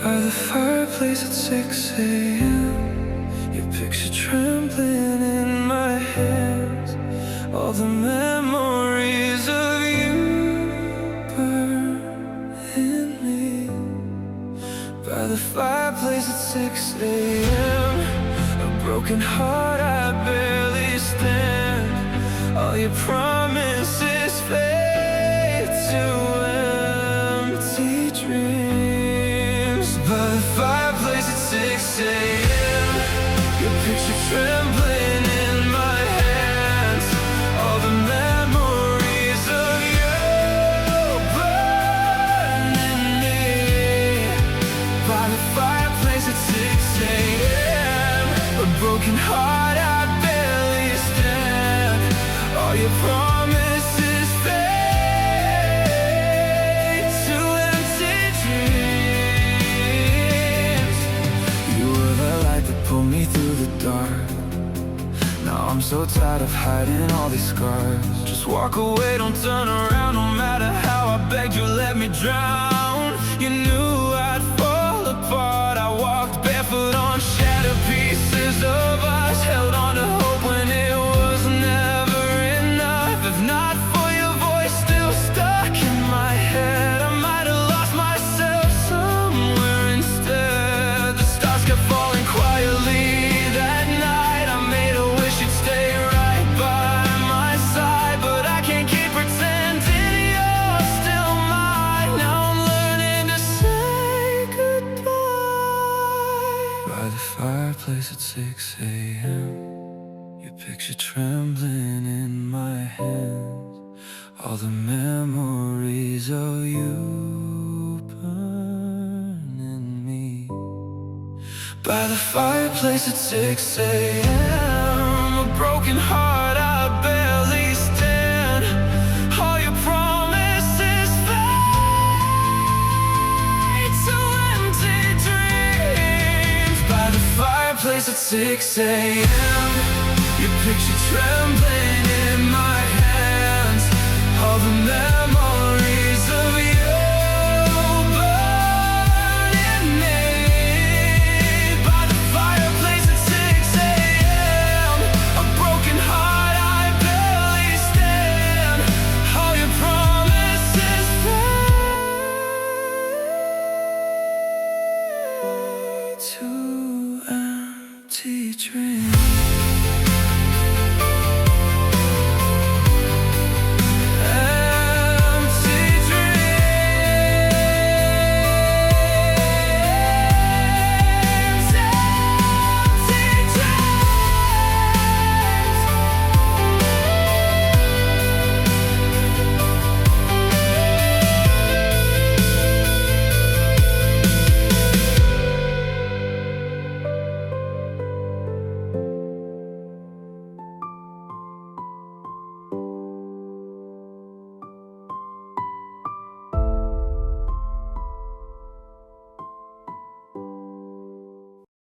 By the fireplace at 6 a.m. Your picture trembling in my hands. All the memories of you burn in me. By the fireplace at 6 a.m. A broken heart, I barely stand. All your promises fade to empty dreams. By the fireplace at 6 a.m. Your picture trembling in my hands. All the memories of you burn in me. By the fireplace at 6 a.m. A broken heart, I barely stand. All your promises fade to empty dreams. You were the light that pulled me through the dark. Now I'm so tired of hiding all these scars. Just walk away, don't turn around. No matter how I begged you, let me drown. You knew I'd fall apart. I walked barefoot on shattered pieces of us. Held on to hope when it was never enough. If not for your voice still stuck in my head, I might have lost myself somewhere instead. The stars kept falling quietly that night. I made a wish you'd stay right by my side, but I can't keep pretending you're still mine. Now I'm learning to say goodbye. By the fireplace at 6 a.m. Your picture trembling in my hands. All the memories of you burn in me. By the fireplace at 6 a.m. A broken heart, I barely stand. All your promises fade to empty dreams. By the fireplace at 6 a.m. Your picture trembling in my hands. All the memories of you burn in me. By the fireplace at 6 a.m. A broken heart, I barely stand. All your promises fade to empty dreams.